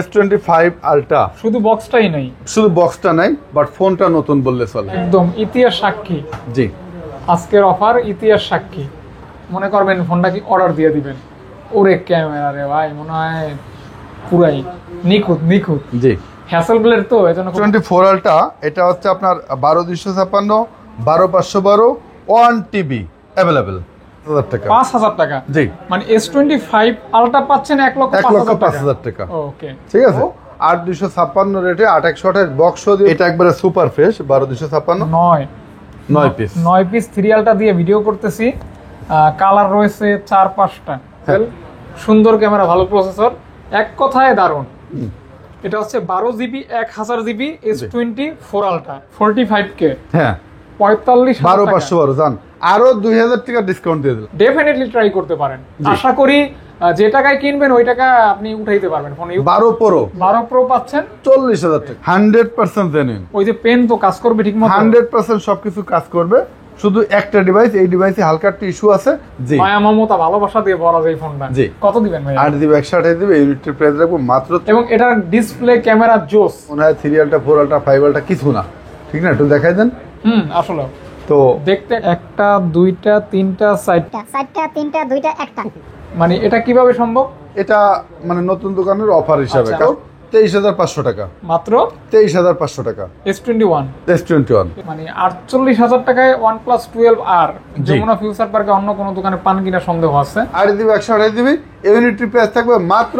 S25 ultra. শুধু বক্সটাই নাই, শুধু বক্সটা নাই, বাট ফোনটা নতুন বললে চলে। একদম ইতিহাস সাক্ষী। জি, আজকের অফার ইতিহাস সাক্ষী। মনে করবেন ফোনটা কি অর্ডার দিয়ে দিবেন, ওরে ক্যামেরা রে ভাই মনে হয় পুরাই নিখুঁত নিখুঁত। জি, হ্যাসেলব্লেড তো এজন্য 24 আলট্রা। এটা হচ্ছে আপনার 12256, 12512, 1 টিবি অ্যাভেলেবেল। 5000 টাকা। 5000 টাকা। জি, মানে S25 আলট্রা পাচ্ছেন 1,05,000 টাকা। ওকে, ঠিক আছে। 8256 রেটে 828 বক্স দিয়ে, এটা একবারে সুপার ফ্রেশ। 12256 9 পিস 9 পিস সিরিয়ালটা দিয়ে ভিডিও করতেছি। কালার রয়েছে 4-5টা। সুন্দর ক্যামেরা, ভালো প্রসেসর, এক কথায় দারুণ। এটা হচ্ছে 12GB 1000GB S24 ultra 45K। হ্যাঁ, 45,512 জান আরো 2000 টাকা ডিসকাউন্ট দিয়ে দিলাম। ডেফিনেটলি ট্রাই করতে পারেন। আশা করি যে টাকায় কিনবেন ওই টাকা আপনি উঠাইতে পারবেন। ফোন 12 প্রো পাচ্ছেন 40,000 টাকা। 100% জেনুইন। ওই যে পেন তো কাজ করবে ঠিকমতো, 100% সবকিছু কাজ করবে। শুধু একটা ডিভাইস, এই ডিভাইসে হালকা একটা ইস্যু আছে। জি, মায়া মমতা ভালোবাসা দিয়ে ভরা যায় ফোনটা। জি, কত দিবেন ভাই? 8GB 128 দিবে। ইউনিটের প্রাইস রাখবো মাত্র। এবং এটার ডিসপ্লে ক্যামেরা জোস। মনে হয় 3 আলট্রা 4 আলট্রা 5 আলট্রা কিছু না, ঠিক না? একটু দেখাই দেন। আসলে তো দেখতে একটা দুইটা তিনটা চারটা, 3টা 2টা 1টা। মানে এটা কিভাবে সম্ভব? এটা মানে নতুন দোকানের অফার হিসাবে আচ্ছা। 23,500 টাকা। মাত্র 23,500 টাকা। S21 S21 মানে 48,000 টাকায় OnePlus 12R যমুনা ফিউচার পার্কে অন্য কোনো দোকানে পান কিনা সন্দেহ আছে। 8GB 128GB ইউনিটের প্রাইস থাকবে মাত্র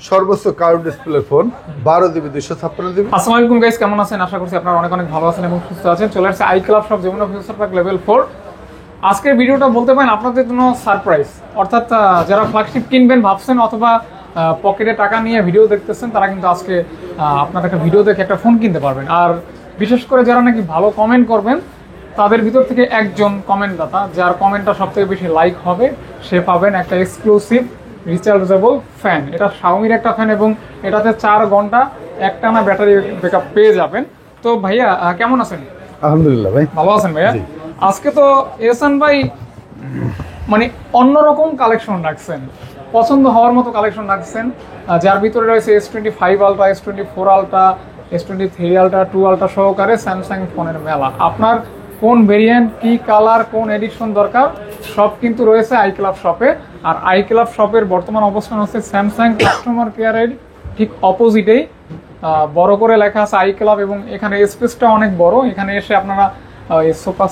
সর্বোচ্চ curve display phone 12GB 256GB। আসসালামু আলাইকুম গাইস, কেমন আছেন? আশা করছি আপনারা অনেক অনেক ভালো আছেন এবং সুস্থ আছেন। চলে আসছে iClub Shop Jamuna future park level 4। আজকের ভিডিওটা বলতে পারেন আপনাদের জন্য সারপ্রাইজ। অর্থাৎ যারা ফ্ল্যাগশিপ কিনবেন ভাবছেন অথবা পকেটে টাকা নিয়ে ভিডিও দেখতেছেন, তারা কিন্তু আজকে আপনার একটা ভিডিও দেখে একটা ফোন কিনতে পারবেন। আর বিশেষ করে যারা নাকি ভালো কমেন্ট করবেন, তাদের ভিতর থেকে একজন কমেন্টদাতা যার কমেন্টটা সবথেকে বেশি লাইক হবে, সে পাবেন একটা এক্সক্লুসিভ রিচার্জেবল ফ্যান। এটা শাওমির একটা ফ্যান এবং এটাতে 4 ঘন্টা একটানা ব্যাটারি ব্যাকআপ পেয়ে যাবেন। তো ভাইয়া কেমন আছেন? আলহামদুলিল্লাহ ভাই, ভালো আছেন ভাইয়া? আজকে তো এহসান ভাই মানে অন্যরকম কালেকশন রাখছেন, পছন্দ হওয়ার মতো কালেকশন রাখছেন, যার ভিতরে রয়েছে S25 ultra, S24 ultra, S23 ultra, 2 ultra সহকারে স্যামসাং ফোনের মেলা। আপনার কোন ভেরিয়েন্ট, কি কালার, কোন এডিশন দরকার, সব কিন্তু রয়েছে iClub শপে। আর iClub শপের বর্তমান অবস্থান হচ্ছে স্যামসাং কাস্টমার কেয়ারের ঠিক অপোজিটেই। বড় করে লেখা আছে iClub এবং এখানে স্পেসটা অনেক বড়। এখানে এসে আপনারা সোফা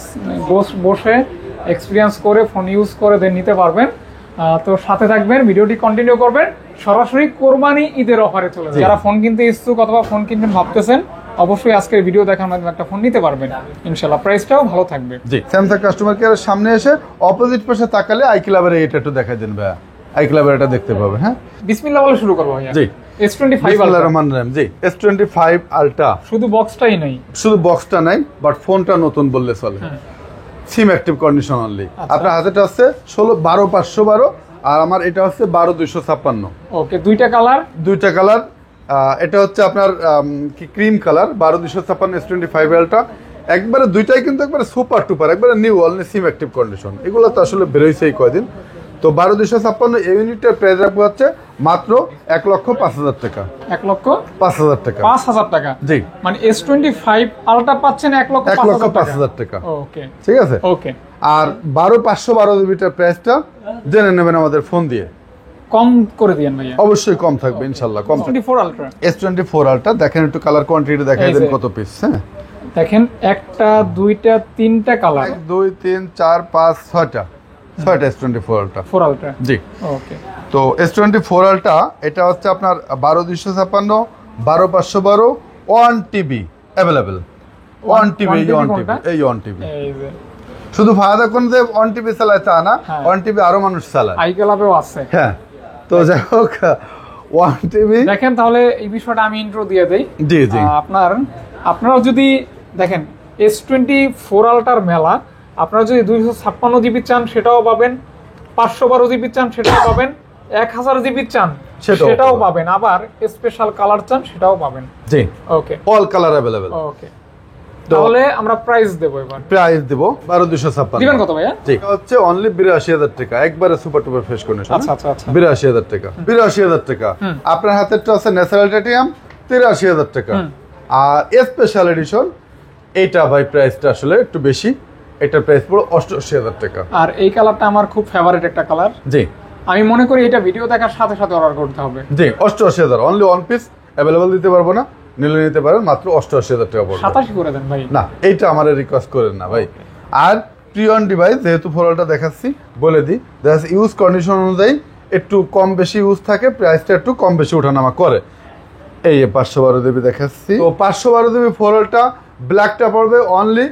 বসে এক্সপিরিয়েন্স করে ফোন ইউজ করে দেন নিতে পারবেন। তো সাথে থাকবেন, ভিডিওটি কন্টিনিউ করবেন। সরাসরি কোরবানি ঈদের অফারে চলে যাবে। যারা ফোন কিনতে ইচ্ছুক অথবা ফোন কিনবেন ভাবতেছেন, অবশ্যই আজকের ভিডিও দেখার মাধ্যমে একটা ফোন নিতে পারবেন ইনশাআল্লাহ। প্রাইসটাও ভালো থাকবে। জি, স্যামসাং কাস্টমার কেয়ারের সামনে এসে অপোজিট পাশে তাকালে iClub-এর এটা একটু দেখাই দেন ভাইয়া। iClub-এর এটা দেখতে পাবে। হ্যাঁ, বিসমিল্লাহ বলে শুরু করব ভাইয়া। জি, S25 বিসমিল্লাহির রহমানির রহিম। জি, S25 আলট্রা। শুধু বক্সটাই নাই, শুধু বক্সটা নাই, বাট ফোনটা নতুন বললে চলে। সিম অ্যাক্টিভ কন্ডিশন অনলি। আপনার হাতেটা আছে 12512 আর আমার এটা হচ্ছে 12256। ওকে, দুইটা কালার। এটা হচ্ছে আপনার কি ক্রিম কালার 12256 S25 আলট্রা। একবারে দুইটাই কিন্তু একবারে সুপার টুপার, একবারে নিউ অনলি সিম অ্যাক্টিভ কন্ডিশন। এগুলো তো আসলে বেরোইছে এই কয়দিন। তো 12256 ইউনিটের প্রাইস রাখবো হচ্ছে মাত্র 1,05,000 টাকা। 1,05,000 টাকা। 5,000 টাকা। জি, মানে S25 আলট্রা পাচ্ছেন 1,05,000 টাকা। ওকে, ঠিক আছে। ওকে, আর 12512 প্রাইসটা জেনে নেবেন আমাদের ফোন দিয়ে। কম করে দিয়েন ভাইয়া। অবশ্যই কম থাকবে ইনশাআল্লাহ, কম থাকবে। S24 ultra. S24 আলট্রা দেখেন, একটু কালার কোয়ান্টিটি দেখাই দেন কত পিস। হ্যাঁ, দেখেন একটা দুইটা তিনটা কালার, 1 2 3 4 5 6টা S24 আলট্রা 4 আলট্রা। জি, ওকে। তো S24 আলট্রা এটা হচ্ছে আপনার 12256, 12512, 1 টিবি অ্যাভেলেবেল। 1 টিবি, এই 1 টিবি, এই 1 টিবি। এই যে শুধু ফায়দা কোন যে 1 টিবি চালায় তা না, 1 টিবি আরো মানুষ চালায়। iClub-এও আছে। হ্যাঁ, তো যাই হোক 1 টিবি দেখেন, তাহলে এই বিষয়টা আমি ইন্ট্রো দিয়ে দেই। জি জি, আপনারা যদি দেখেন S24 আলট্রার মেলা, আপনারা যদি 256 জিবি চান সেটাও পাবেন, 512 জিবি চান সেটাও পাবেন, 1000 জিবি চান সেটাও পাবেন, আবার স্পেশাল কালার চান সেটাও পাবেন। জি, ওকে, অল কালার अवेलेबल। ওকে, তাহলে আমরা প্রাইস দেবো এবার। প্রাইস দেব 12256 দিবেন কত ভাইয়া? ঠিক হচ্ছে অনলি 82000 টাকা, একবারে সুপার টুপার ফ্রেশ কন্ডিশন। আচ্ছা আচ্ছা আচ্ছা 82000 টাকা, 82000 টাকা। আপনার হাতেরটা আছে ন্যাচারাল টাইটানিয়াম 83000 টাকা। আর স্পেশাল এডিশন এটা ভাই প্রাইসটা আসলে একটু বেশি, এটার প্রাইস পুরো 88000 টাকা। আর এই কালারটা আমার খুব ফেভারিট একটা কালার। জি, আমি মনে করি এটা ভিডিও দেখার সাথে সাথে অর্ডার করতে হবে। জি 88000 অনলি ওয়ান পিস অ্যাভেলেবল দিতে পারবো না, নিলে নিতে পারেন মাত্র 88000 টাকা পড়বে। 87 করে দেন ভাই। না এইটা আমার রিকোয়েস্ট করেন না ভাই। আর প্রিয়ন ডিভাইস যেহেতু ফলোটা দেখাচ্ছি বলে দিই, দেখা ইউজ কন্ডিশন অনুযায়ী একটু কম বেশি ইউজ থাকে, প্রাইসটা একটু কম বেশি ওঠানামা করে। এই 512 জিবি দেখাচ্ছি, তো 512 জিবি ফলোটা ব্ল্যাকটা পড়বে অনলি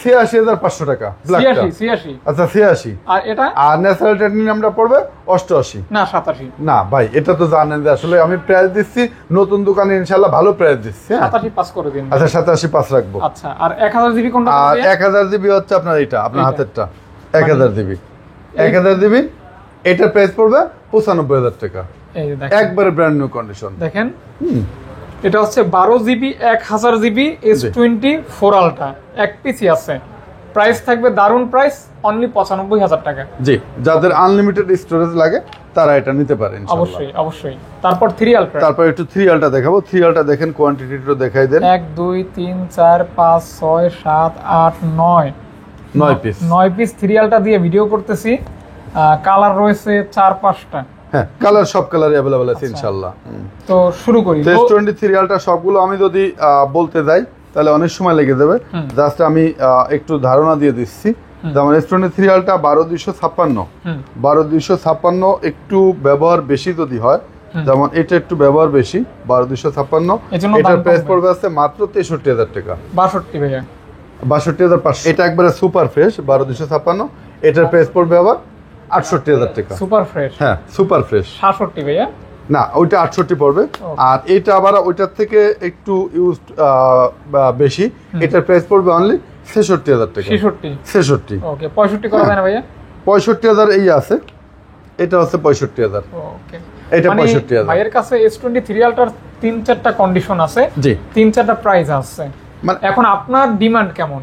86500 টাকা। ব্ল্যাকটা 86 আচ্ছা 86। আর এটা আর ন্যাচারাল টাইটানিয়ামটা পড়বে 88। না 87। না ভাই এটা তো জানেন যে আসলে আমি প্রাইস দিচ্ছি নতুন দোকানে ইনশাআল্লাহ ভালো প্রাইস দিচ্ছি। 87 পাস করে দিন। আচ্ছা 87.5 রাখবো। আচ্ছা আর 1000 জিবি কোনটা? আর 1000 জিবি হচ্ছে আপনার এটা আপনার হাতেরটা 1000 জিবি। 1000 জিবি এটার প্রাইস পড়বে 95000 টাকা, এই যে দেখেন একবারে ব্র্যান্ড নিউ কন্ডিশন। দেখেন এটা হচ্ছে 12 জিবি 1000 জিবি S24 আলট্রা, এক পিসি আছে। প্রাইস থাকবে দারুন প্রাইস, অনলি 95000 টাকা। জি, যাদের আনলিমিটেড স্টোরেজ লাগে তারা এটা নিতে পারে ইনশাআল্লাহ। অবশ্যই অবশ্যই। তারপর 3 আলট্রা, তারপর একটু 3 আলটা দেখাবো। 3 আলটা দেখেন কোয়ান্টিটিটা দেখাই দেন। 1 2 3 4 5 6 7 8 9 9 পিস। 9 পিস 3 আলটা দিয়ে ভিডিও করতেছি। কালার রয়েছে 4-5টা। হ্যাঁ কালার সব কালারই अवेलेबल আছে ইনশাআল্লাহ। তো শুরু করি। S23 আলটা সবগুলো আমি যদি বলতে যাই তাহলে অনেক সময় লেগে যাবে, জাস্ট আমি একটু ধারণা দিয়ে দিচ্ছি। যেমন S23 আলটা 12256, 12256 একটু ব্যবহার বেশি যদি হয়, যেমন এটা একটু ব্যবহার বেশি 12256, এটার প্রাইস পড়বে আছে মাত্র 63000 টাকা। 62 ভাইয়া, 62500। এটা একবারে সুপার ফ্রেশ 12256, এটার প্রাইস পড়বে আবার 68000 টাকা। সুপার ফ্রেশ, হ্যাঁ সুপার ফ্রেশ 66 ভাইয়া। না ওইটা 68 পড়বে। আর এটা আবার ওইটার থেকে একটু ইউজ বেশি, এটার প্রাইস পড়বে অনলি 66000 টাকা। 66। ওকে 65 করা যায় না ভাইয়া? 65000 এই আছে, এটা হচ্ছে 65000। ওকে এটা 65000। ভাইয়ের কাছে S23 আলটার 3-4টা কন্ডিশন আছে, জি 3-4টা প্রাইস আছে। মানে এখন আপনার ডিমান্ড কেমন,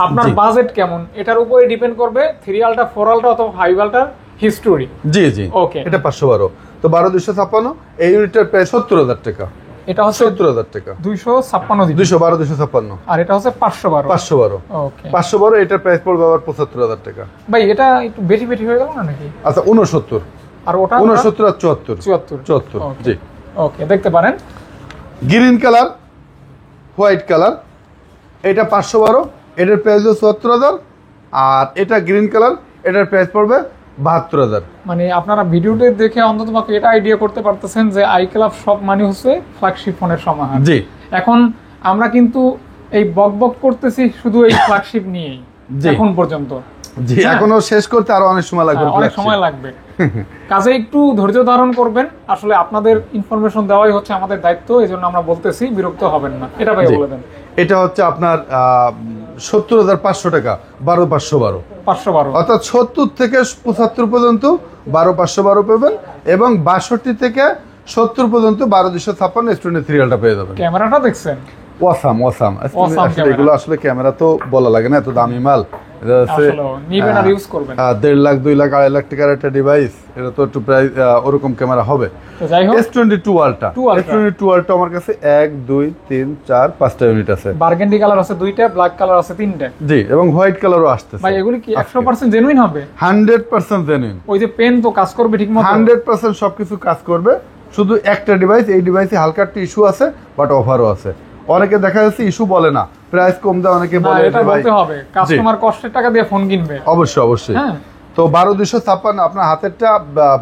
আপনার বাজেট কেমন, এটার উপরে ডিপেন্ড করবে 3 আলটা 4 আলটা অথবা 5 আলটার হিস্টোরি। জি জি ওকে এটা 512। তো 12256 এই ইউনিটের প্রাইস 70000 টাকা। এটা হচ্ছে 70000 টাকা 256 জিবি। 212 আর এটা হচ্ছে 512। 512। ওকে 512 এটার প্রাইস পড়বে আবার 75000 টাকা। ভাই এটা একটু বেশি বেশি হয়ে গেল না নাকি? আচ্ছা 69। আর ওটা 69 আর 74। 74 জি। ওকে দেখতে পারেন গ্রিন কালার হোয়াইট কালার, এটা 512, এটার প্রাইস 74000। আর এটা গ্রিন কালার, এটার প্রাইস পড়বে 72000। মানে আপনারা ভিডিওতে দেখে অন্তত এটা আইডিয়া করতে পারতেছেন যে আইক্লাব শপ মানে হচ্ছে ফ্ল্যাগশিপ ফোনের সমাহার। জি এখন আমরা কিন্তু এই বক করতেছি শুধু এই ফ্ল্যাগশিপ নিয়েই এখন পর্যন্ত। জি এখনো শেষ করতে আরো অনেক সময় লাগবে, অনেক সময় লাগবে। কাজে একটু ধৈর্য ধারণ করবেন। আসলে আপনাদের ইনফরমেশন দেওয়াই হচ্ছে আমাদের দায়িত্ব, এজন্য আমরা বলতেছি, বিরক্ত হবেন না। এটা ভাই বলে দেন। এটা হচ্ছে আপনার 70500 টাকা 12512, 512 অর্থাৎ 70 থেকে 75 পর্যন্ত 12512 পাবেন, এবং 62 থেকে 70 পর্যন্ত 12256 S23 আলটা পেয়ে যাবেন। ক্যামেরাটা দেখছেন? Awesome awesome. এগুলো আসলে ক্যামেরা তো বলা লাগে না, এত দামি মাল। এটা হচ্ছে নিবেন আর ইউজ করবেন। 1.5 লাখ 2 লাখ 2.5 লাখ টাকার একটা ডিভাইস, এটা তো একটু প্রায় ওরকম ক্যামেরা হবে। তো যাই হোক S22 আলটা, S22 আলটা আমার কাছে 1 2 3 4 5টা ইউনিট আছে। বারগেন্ডি কালার আছে 2টা, ব্ল্যাক কালার আছে 3টা। জি এবং হোয়াইট কালারও আসতেছে। ভাই এগুলি কি 100% জেনুইন হবে? 100% জেনুইন। ওই যে পেন তো কাজ করবে ঠিকমতো? 100% সবকিছু কাজ করবে। শুধু একটা ডিভাইস, এই ডিভাইসে হালকা একটা ইস্যু আছে, বাট অফারও আছে। অনেকে দেখা যাচ্ছে ইস্যু বলে না, প্রাইস কম দেয়, অনেকে বলে এটা বলতে হবে, কাস্টমার কষ্টের টাকা দিয়ে ফোন কিনবে। অবশ্যই অবশ্যই। হ্যাঁ তো 12256 আপনার হাতেরটা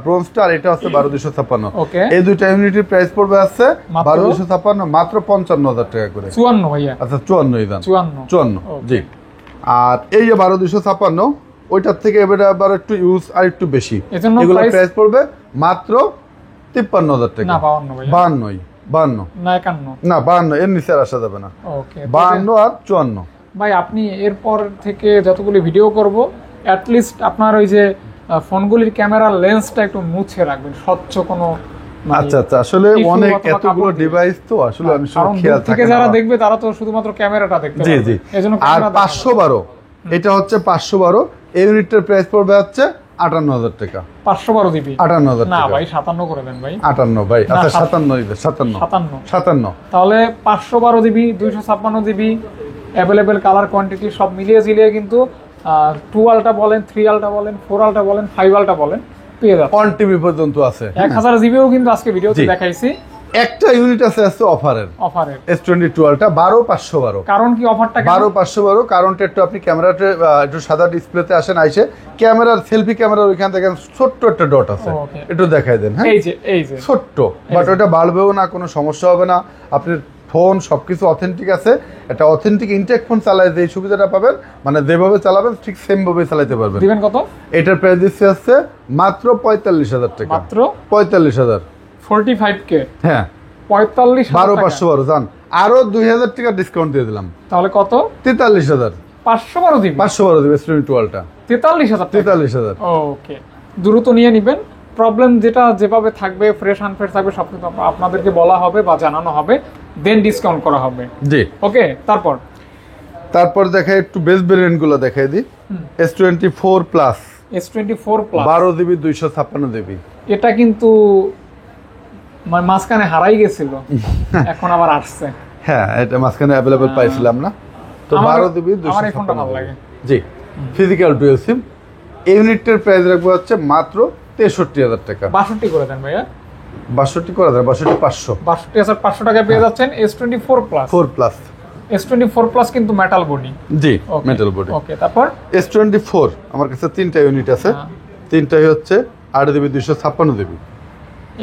ব্রোঞ্জটা, আর এটা হচ্ছে 12256। ওকে এই দুইটা ইউনিটের প্রাইস পড়বে আছে 12256 মাত্র 55000 টাকা করে। 54 ভাইয়া? আচ্ছা 54ই দাম। 54 জি। আর এই যে 12256 ওইটার থেকে এবারে আবার একটু ইউজ আর একটু বেশি, এগুলো প্রাইস পড়বে মাত্র 53000 টাকা। না 52 ভাইয়া? 52 52 না 51 না 52 এর নিচে আর আসা যাবে না। ওকে 52 আর 54। ভাই আপনি এরপর থেকে যতগুলো ভিডিও করব অ্যাট লিস্ট আপনার ওই যে ফোনগুলির ক্যামেরার লেন্সটা একটু মুছে রাখবেন, স্বচ্ছ কোনো আচ্ছা আচ্ছা, আসলে issue অনেক অথবা এতগুলো কাপড় দিয়ে। ডিভাইস তো আসলে আমি সব কারণ দূর খেয়াল থেকে থাকে যারা না। দেখবে তারা তো শুধুমাত্র ক্যামেরাটা দেখতে জি পাবে জি। এজন্য আর ক্যামেরা 512 এটা হচ্ছে 512, এই ইউনিটের প্রাইস পড়বে হচ্ছে 58000 টাকা। 512 জিবি 58000 না টাকা। ভাই 57 করে দেন ভাই 58 ভাই, না, আচ্ছা 57 57 57 57। তাহলে 512 GB 256 GB available colour quantity সব মিলিয়ে ঝিলিয়ে কিন্তু 2 আলটা বলেন 3 আলটা বলেন 4 আলটা বলেন 5 আলটা বলেন পেয়ে যাবেন। অন টিভি পর্যন্ত আছে। 1000 জিবিও কিন্তু আজকে ভিডিওতে জি। দেখাইছি একটা ইউনিট আছে অফারের, অফারের। S22 টা 12512। কারণ কি অফারটা 12512 কারণটা একটু আপনি ক্যামেরাতে একটু সাদা ডিসপ্লেতে আসেন, আইসে ক্যামেরার সেলফি ক্যামেরার ওইখান থেকে ছোট্ট একটা ডট আছে, Okay. একটু দেখাই দেন। হ্যাঁ এই যে ছোট্ট, বাট ওটা বাড়বেও না, কোনো সমস্যা হবে না। আপনার ফোন সবকিছু অথেন্টিক আছে, একটা অথেন্টিক ইনটেক ফোন চালায় যে সুবিধাটা পাবেন, মানে যেভাবে চালাবেন ঠিক সেম ভাবে চালাতে পারবেন। দিবেন কত? এটার প্রাইস দিচ্ছে হচ্ছে মাত্র 45000 টাকা। মাত্র 45000। 45K হ্যাঁ 45,000 12512 জান, আরো 2000 টাকা ডিসকাউন্ট দিয়ে দিলাম, তাহলে কত? 43000। 512 জিবি 512 দেবে S22 টা 43,000 43000। ওকে, দ্রুত নিয়ে নেবেন। প্রবলেম যেটা যেভাবে থাকবে, ফ্রেশ আনফ্রেশ থাকবে, সব কিছু আপনাদেরকে বলা হবে বা জানানো হবে, দেন ডিসকাউন্ট করা হবে। জি। ওকে, তারপর দেখাই একটু বেস্ট ভেরিয়েন্ট গুলো দেখাই দিই। S24 plus S24 plus 12 GB 256 GB. এটা কিন্তু মানে মাঝখানে হারাই গেছিল, এখন আবার আসছে। হ্যাঁ, এটা মাঝখানে অ্যাভেলেবল পাইছিলাম না, তো আমার- 12 জিবি আমার এই ফোনটা ভালো লাগে। জি। ফিজিক্যাল ডুয়াল সিম, ইউনিটের প্রাইস রাখবো হচ্ছে মাত্র 63000 টাকা। 62 করে দেন ভাইয়া, 62 করে দেয়, 62500। 62,500 টাকায় পেয়ে যাচ্ছেন S24 plus. 4 plus S24 plus কিন্তু মেটাল বডি। জি, মেটাল বডি। ওকে, তারপর S24 আমার কাছে 3টা ইউনিট আছে, হ্যাঁ। 3টাই হচ্ছে 8 জিবি 256 জিবি।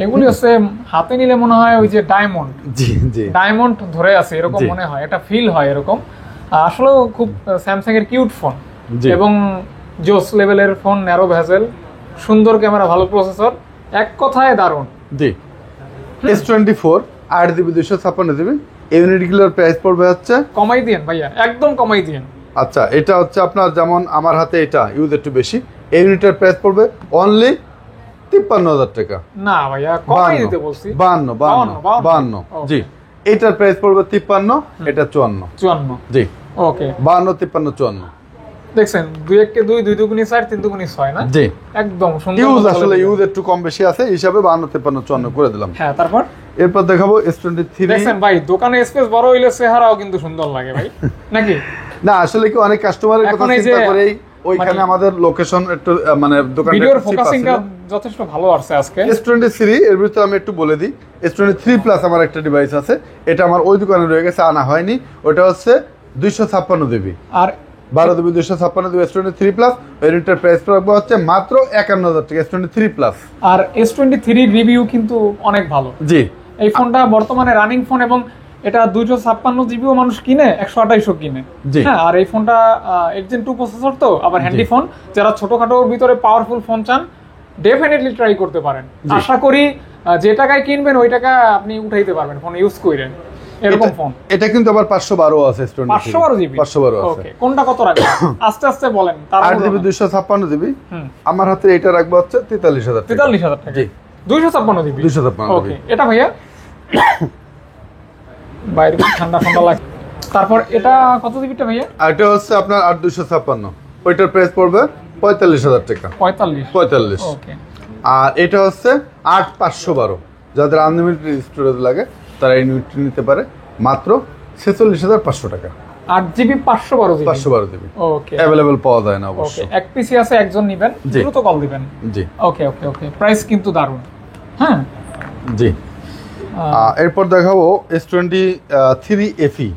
এগুলি হচ্ছে হাতে নিলে মনে হয় ওই যে ডায়মন্ড জি জি ডায়মন্ড ধরে আছে এরকম জি। মনে হয়, এটা ফিল হয় এরকম। আসলে খুব স্যামসাং এর কিউট ফোন জি। এবং জোস লেভেলের ফোন, ন্যারো ভেজেল, সুন্দর ক্যামেরা, ভালো প্রসেসর, এক কথায় দারুণ। জি। S24 8 জিবি 256 জিবি, ইউনিটগুলোর প্রাইস পড়বে হচ্ছে, কমাই দিয়েন ভাইয়া, একদম কমাই দিয়েন। আচ্ছা এটা হচ্ছে আপনার যেমন আমার হাতে এটা ইউজ একটু বেশি, এই ইউনিটের প্রাইস পড়বে অনলি 53000 টাকা। না ভাইয়া, কমাই দিতে বলছি। 52 Okay. জি। এটার প্রাইস পড়বে 53, এটা 54। 54। জি, ওকে, 52 53 54। দেখছেন 2 1 কে 2 2 দুগুনি 4 3 দুগুনি 6 না? জি। একদম সুন্দর ইউজ মতো আসলে চলে ইউজ একটু কম বেশি আছে, হিসাবে 52 53 54 করে দিলাম। হ্যাঁ, তারপর এরপর দেখাবো S23। দেখছেন ভাই, দোকানে স্পেস বড় হইলে চেহারাও কিন্তু সুন্দর লাগে ভাই, নাকি? না আসলে কি অনেক কাস্টমারের কথা এখন এই যে চিন্তা করেই ওইখানে মানে আমাদের লোকেশন একটু মানে দোকানটা ভিডিওর একটু cheap ফোকাসিংটা আছিল। যথেষ্ট ভালো আসছে আজকে। S23 এর ভিতরে আমি একটু বলে দিই, S23 প্লাস আমার একটা ডিভাইস আছে, এটা আমার ওই দোকানে রয়ে গেছে, আনা হয়নি। ওটা হচ্ছে 256 জিবি, আর 12 জিবি 256 জিবি S23 প্লাস, ইউনিটের প্রাইস রাখবো হচ্ছে মাত্র 51000 টাকা। S23 প্লাস আর S23 রিভিউ কিন্তু অনেক ভালো। জি। এই ফোনটা বর্তমানে রানিং ফোন এবং এটা 256 জিবিও মানুষ কিনে, 128 কিনে। জি। হ্যাঁ, আর এই ফোনটা Gen 2 প্রসেসর, তো আবার হ্যান্ডি ফোন। যারা ছোটখাটোর ভিতরে পাওয়ারফুল ফোন চান, ডেফিনেটলি ট্রাই করতে পারেন। জি। আশা করি যে টাকায় কিনবেন ওই টাকা আপনি উঠাইতে পারবেন ফোন ইউজ করেন, এরকম ফোন। এটা কিন্তু আবার 512 আছে S23, 512 জিবি 512 আছে। ওকে, কোনটা কত রাখবেন? আস্তে আস্তে বলেন। 8 জিবি 256 জিবি, আমার হাতে এটা রাখবো হচ্ছে 43000 টাকা। 43000 টাকা। জি। 256 জিবি 256 ওকে, এটা ভাইয়া বাইরে খুব ঠান্ডা ঠান্ডা লাগে। তারপর এটা কত জিবিটা ভাইয়া? আর এটা হচ্ছে আপনার 8256, ওইটার প্রাইস পড়বে 45000 টাকা। 45। ওকে, আর এটা হচ্ছে 8512, যাদের আনলিমিটেড স্টোরেজ লাগে তারা এই ইউনিটটি নিতে পারে মাত্র 46500 টাকা। 8 জিবি 512 জিবি 512 জিবি ওকে অ্যাভেলেবল পাওয়া যায় না অবশ্য। ওকে, এক পিসি আছে, একজন নেবেন, জি। দ্রুত কল দিবেন। জি ওকে ওকে ওকে, প্রাইস কিন্তু দারুণ। হ্যাঁ, জি। এরপর দেখাবো S23 FE।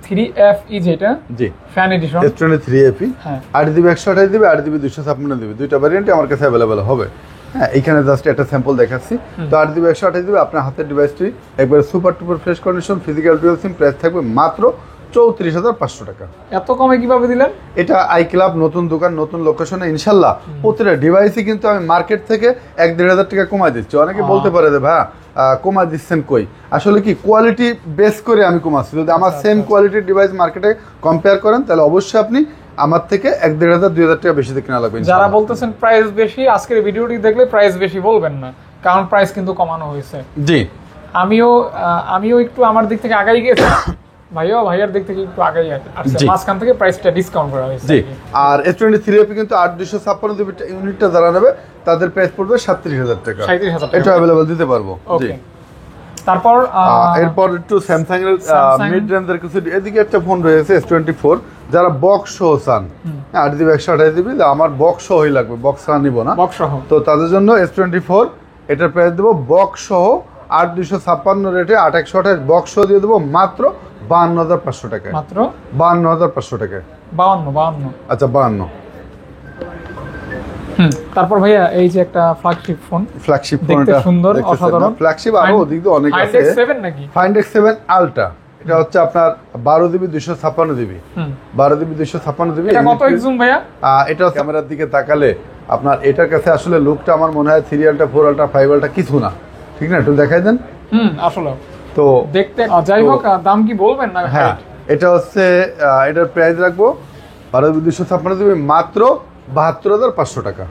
3FE যেটা জি, ফ্যান এডিশন। S23 FE হ্যাঁ। 8 জিবি 128 জিবি, 8 জিবি 256 জিবি, দুইটা ভ্যারিয়েন্টই আমার কাছে অ্যাভেলেবেল হবে। হ্যাঁ, এখানে জাস্ট একটা স্যাম্পল দেখাচ্ছি। তো 8 জিবি 128 জিবি আপনার হাতের ডিভাইসটি একবারে super tuper fresh condition, physical dual সিম, প্রাইস থাকবে মাত্র 34500 টাকা। এত কমে কিভাবে দিলেন? এটা আই ক্লাব নতুন দোকান, নতুন লোকেশনে, ইনশাল্লাহ প্রতিটা ডিভাইসই কিন্তু আমি মার্কেট থেকে 1-1500 টাকা কমাই দিচ্ছি। অনেকে বলতে পারে যে ভাই কমাই দিচ্ছেন কই, আসলে কি কোয়ালিটি বেস করে আমি কমাচ্ছি। যদি আমার সেম কোয়ালিটির ডিভাইস মার্কেটে কম্পেয়ার করেন তাহলে অবশ্যই আপনি আমার থেকে 1-1500-2000 টাকা বেশি কেনা লাগবে। যারা বলতেছেন প্রাইস বেশি, আজকের ভিডিওটি দেখলে প্রাইস বেশি বলবেন না, কারণ প্রাইস কিন্তু কমানো হয়েছে। জি, আমিও একটু আমার দিক থেকে আগাই গেছি, ভাইয়ার দিক থেকে একটু আগাই আসছে, মাঝখান থেকে প্রাইসটা ডিসকাউন্ট করা হয়েছে। জি, আর S23 এপি কিন্তু 8256 জিবি ইউনিটটা যারা নেবে তাদের প্রাইস পড়বে 37,000 টাকা। 37,000 টাকা এটা अवेलेबल দিতে পারবো। জি, ওকে। তারপর এরপর একটু স্যামসাং এর মিড রেঞ্জের কিছু, এদিকে একটা ফোন রয়েছে S24, যারা বক্স সহ চান, 8GB 128GB, আমার বক্স সহই লাগবে, বক্স ছাড়া নিব না, বক্স সহ। তো তাদের জন্য S24 এটার প্রাইস দেবো বক্স সহ 8256 রেটে 8128 বক্স সহ দিয়ে দেবো মাত্র 52,500 টাকায়। মাত্র 52,500 টাকায়। 52। আচ্ছা 52। তারপর ভাইয়া এই যে একটা ফ্ল্যাগশিপ ফোন, ফ্ল্যাগশিপ দেখতে সুন্দর, অসাধারণ। ফ্ল্যাগশিপ আরো ওদিক দিয়ে অনেক আছে। Find X7 নাকি? Find X7 আলট্রা, এটা হচ্ছে আপনার 12GB 256GB, 12GB 256GB। এটা কত জুম ভাইয়া? এটা ক্যামেরার দিকে তাকালে আপনার এটার কাছে আসলে লুকটা আমার মনে হয় 3 আলট্রা 4 আলট্রা 5 আলট্রা কিছু না, ঠিক না? একটু দেখাই দেন। আসলে তো দেখতে, যাই হোক, দাম কি বলবেন না? হ্যাঁ, এটা হচ্ছে এটার প্রাইস রাখবো 12GB 256GB মাত্র 72,500 টাকা।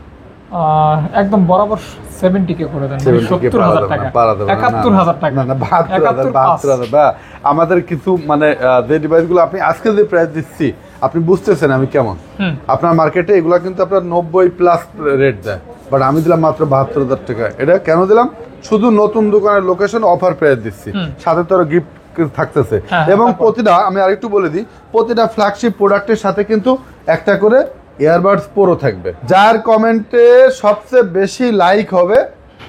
একদম বরাবর 70 কে করে দেন, 70,000 টাকা, 71,000 টাকা, না 72,000। আমাদের কিছু মানে যে ডিভাইসগুলো আপনি আজকে যে প্রাইস দিচ্ছি আপনি বুঝতেছেন আমি কেমন। আপনার মার্কেটে এগুলো কিন্তু আপনার 90+ রেট দেয়, বাট আমি দিলাম মাত্র 72,000 টাকা। এটা কেন দিলাম? শুধু নতুন দোকানের লোকেশন অফার প্রাইস দিচ্ছি, সাথে তো গিফট থাকতেছে। এবং প্রতিটা, আমি আরেকটু বলে দিই, প্রতিটা ফ্ল্যাগশিপ প্রোডাক্টের সাথে কিন্তু একটা করে ইয়ারবাডস প্রো থাকবে। যার কমেন্টে সবচেয়ে বেশি লাইক হবে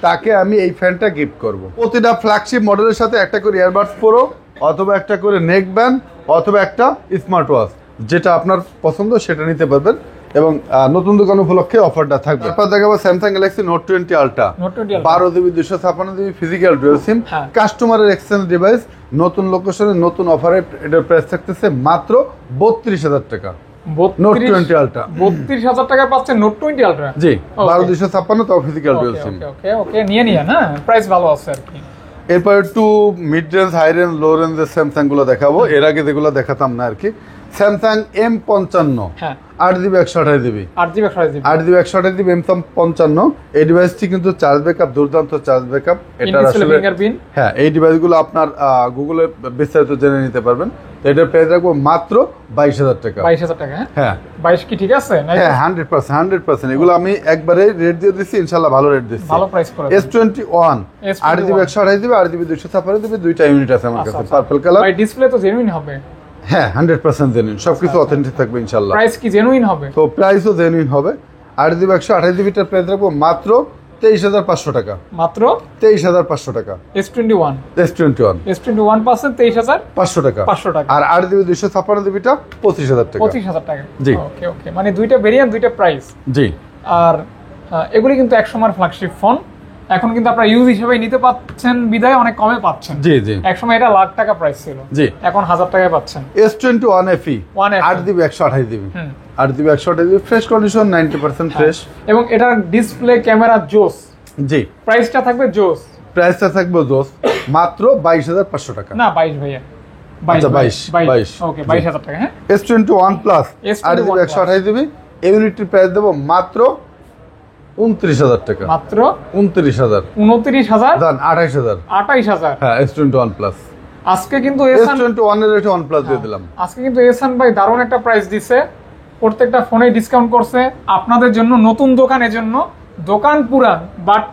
তাকে আমি এই ফ্যানটা গিফট করব। প্রতিটা ফ্ল্যাগশিপ মডেলের সাথে একটা করে ইয়ারবাডস প্রো, অথবা একটা করে নেক ব্যান্ড, অথবা একটা স্মার্ট ওয়াচ, যেটা আপনার পছন্দ সেটা নিতে পারবেন। এবং নতুন দোকান উপলক্ষে অফারটা থাকবে। তারপর দেখাবো Samsung Galaxy Note 20 ultra, 12GB 256GB physical dual SIM, কাস্টমারের এক্সচেঞ্জ ডিভাইস, নতুন লোকেশনে নতুন অফারে এটার প্রাইস থাকতেছে মাত্র 32,000 টাকা। নোট 20 আলট্রা 32,000 টাকা পাচ্ছেন নোট 20 আলট্রা। জি, 12,256 তাও ফিজিক্যাল ডুয়াল সিম। ওকে, নিয়ে না, প্রাইস ভালো আছে আর কি। এরপর একটু মিড রেঞ্জ, হাই রেঞ্জ, লো রেঞ্জের স্যামসাং গুলো দেখাবো। এর আগে যেগুলো দেখাতাম না আর কি। Samsung M55, 8GB 128GB, 8GB 128GB M55। এই ডিভাইসটি কিন্তু চার্জ ব্যাকআপ, দুর্দান্ত চার্জ ব্যাকআপ। এটা আসলে হ্যাঁ, এই ডিভাইসগুলো আপনার গুগলে বিস্তারিত জেনে নিতে পারবেন। এটার প্রাইস রাখবো মাত্র 22,000 টাকা। 22,000 টাকা? হ্যাঁ, 22 কি ঠিক আছে? হ্যাঁ, 100%। এগুলো আমি একবারে রেট দিয়ে দিচ্ছি, ইনশাআল্লাহ ভালো রেট দিচ্ছি, ভালো প্রাইস করে। S21, 8GB 128GB, 8GB 256GB, দুইটা ইউনিট আছে আমার কাছে, পার্পল কালার। ভাই ডিসপ্লে তো জেনুইন হবে? হ্যাঁ, 100% জেনুইন, সবকিছু অথেন্টিক থাকবে ইনশাআল্লাহ। প্রাইস কি জেনুইন হবে? তো প্রাইসও জেনুইন হবে। 8GB 128GB টার প্রাইস রাখবো মাত্র 23,500 টাকা। মাত্র 23,500 টাকা। S21 23,500 টাকা। আর 8GB 256GB টা 25,000 টাকা। 25,000 টাকা। জি, ওকে, মানে দুইটা ভেরিয়েন্ট, দুইটা প্রাইস। জি। আর এগুলি কিন্তু এক সময় ফ্ল্যাগশিপ ফোন, এখন কিন্তু আপনারা ইউজ হিসেবে নিতে পাচ্ছেন বিধায় অনেক কমে পাচ্ছেন। জি, জি। এক সময় এটা লাখ টাকা প্রাইস ছিল, জি, এখন 1000 টাকায় পাচ্ছেন। S21 FE 8GB 128GB, 8GB 128GB fresh condition, 90% fresh. এবং এটার ডিসপ্লে, ক্যামেরা জোস। জি, প্রাইসটা থাকবে জোস। প্রাইসটা থাকবে জোস, মাত্র 22,500 টাকা। না 22 ভাইয়া, 22। ওকে, 22,000 টাকা। হ্যাঁ, S21 প্লাস 8GB 128GB ইউনিটের প্রাইস দেবো মাত্র 29,000 টাকা। মাত্র 29,000। 29,000 দান 28,000। 28,000। হ্যাঁ, S21 প্লাস। আজকে কিন্তু S21 এর রেটে OnePlus দিয়ে দিলাম। আজকে কিন্তু এহসান ভাই দারুণ একটা প্রাইস দিছে, প্রত্যেকটা ফোনে ডিসকাউন্ট করছে আপনাদের জন্য। নতুন দোকানের জন্য, দোকান পুরান বাট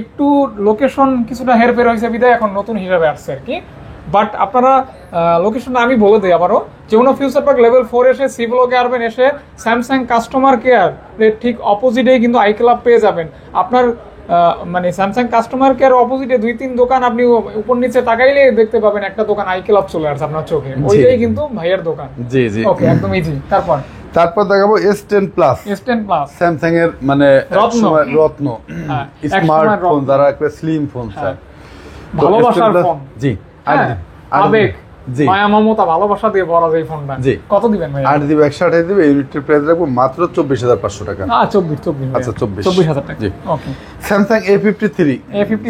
একটু লোকেশন কিছুটা হেরফের হয়েছে বিধায় এখন নতুন হিসাবে আসছে আর কি। বাট আপনারা লোকেশনটা আমি বলে দিই আবারও, যেমন ফিউচার পার্ক লেভেল 4 এসে সি ব্লকে আসবেন, এসে স্যামসাং কাস্টমার কেয়ার ঠিক অপোজিটেই কিন্তু আই ক্লাব পেয়ে যাবেন। আপনার মানে স্যামসাং কাস্টমার কেয়ার অপোজিটে 2-3 দোকান আপনি উপর নিচে তাকাইলে দেখতে পাবেন একটা দোকান আই ক্লাব চলে আসছে আপনার চোখে, ওইটাই কিন্তু ভাইয়ের দোকান। জি, জি। ওকে, একদম ইজি। তারপর দেখাবো S10 plus. S10 plus Samsung এর মানে রত্ন স্মার্টফোন, যারা একটা স্লিম ফোন চায়, ভালোবাসার ফোন। জি, আবেগ, মায়া মমতা, ভালোবাসা দিয়ে ভরা এই ফোনটা। জি, কত দিবেন ভাই? 8GB 128GB ইউনিটের প্রাইস রাখবো মাত্র 24,500 টাকা। 24। আচ্ছা, 24,000 টাকা। জি, okay. Samsung A53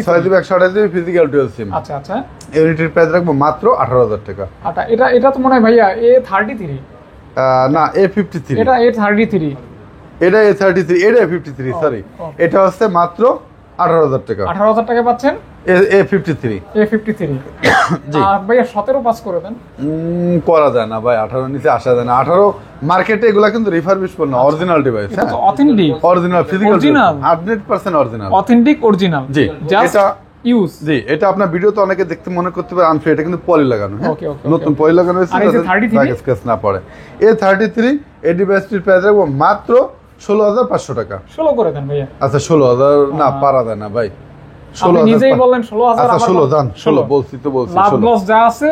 6GB 128GB physical dual SIM. আচ্ছা। ইউনিটের প্রাইস রাখবো মাত্র 18,000 টাকা। আচ্ছা, এটা তো মনে হয় ভাইয়া A33। না, A53। এটা A33। এটা A33, এটা A53, সরি। এটা হচ্ছে মাত্র 18,000 টাকা। 18,000 টাকা পাচ্ছেন A53। A53। জি। আর ভাইয়া 17 পাস করে দেন। করা যায় না ভাই, 18 নিচে আসা যায় না। 18 মার্কেটে এগুলা কিন্তু রিফারবিশ পণ্য, অরিজিনাল ডিভাইস। এটা তো authentic, original physical, Original। 100% original, authentic original. জি। জাস্ট এটা ইউজ। জি, এটা আপনার ভিডিওতে অনেকে দেখতে মনে করতে পারে আনফেয়ার, এটা কিন্তু পলি লাগানো। হ্যাঁ, Okay, okay, নতুন okay. পলি লাগানো হয়েছে, আর এই যে 33? স্ক্র্যাচ না পড়ে। A33 এই ডিভাইসটির প্রাইস রাখবো মাত্র 16,500 টাকা। 16 করে দেন ভাইয়া। আচ্ছা 16,000 না, পারা যায় না ভাই। আপনি নিজেই বললেন 16,000। আচ্ছা আমার 16 দান, 16 বলছি তো বলছি, লাভ 16। লস যা আছে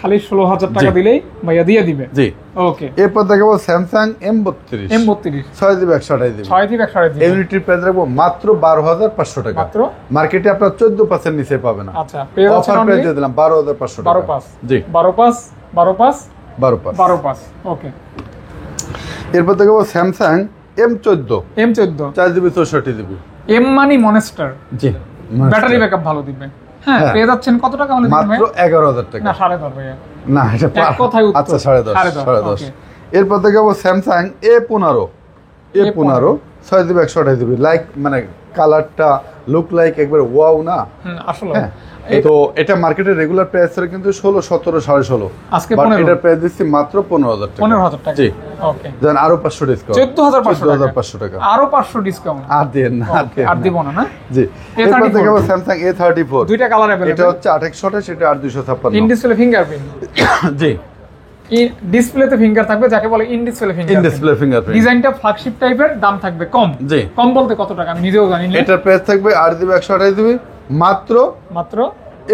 খালি 16,000 টাকা জি। দিলেই ভাইয়া দিয়ে দিবে। জি। ওকে। এরপর দেখাবো Samsung M32 M32 6GB 128GB। 6 128 GB. ইউনিটির price রাখবো মাত্র 12,500 টাকা। মাত্র? মার্কেটে আপনার 14% নিচে পাবে না। আচ্ছা, পেয়ে যাচ্ছেন অফার প্রাইস only দিয়ে দিলাম 12,500 টাকা। 12 পাস। জি, 12 পাস 12 পাস 12 পাস। 12 পাস। ওকে। এরপর দেখাবো Samsung M14 M14 4GB 64GB। M money monster. জি, ব্যাটারি ব্যাকআপ ভালো দিবে। হ্যাঁ, হ্যাঁ। পেয়ে যাচ্ছেন কত টাকা হলে দিবেন মাত্র ভাই? 11,000 টাকা। না 10.5 ভাইয়া। না, এটা এক কথায় উত্তর। আচ্ছা 10.5 10.5, 10.5। okay। এরপর দেখাবো Samsung A15 6GB 128GB। Like মানে কালারটা লুক লাইক একবার ওয়াও না। আসলে হ্যাঁ, তো এটা মার্কেটের রেগুলার প্রাইস ছিল কিন্তু 16, 17, 16.5। আজকে বাট 15। এটার প্রাইস দিচ্ছি মাত্র 15,000 টাকা। 15,000 টাকা। জি। ওকে। দেন আরো 500 ডিসকাউন্ট, 14,500 টাকা। আরো 500 ডিসকাউন্ট। আর দেন না, আর দিব না না? জি। A34 এরপর দেখাবো স্যামসাং A34। দুইটা কালার अवेलेबल। এটা হচ্ছে 828, এটা 8256। In display fingerprint. জি, ডিসপ্লেতে ফিঙ্গার থাকবে, যাকে বলে in display in finger. Display fingerprint. ডিজাইনটা ফ্ল্যাগশিপ টাইপের, দাম থাকবে কম। জি। কম বলতে কত টাকা আমি নিজেও জানি না। এটার প্রাইস থাকবে 8GB 128GB মাত্র মাত্র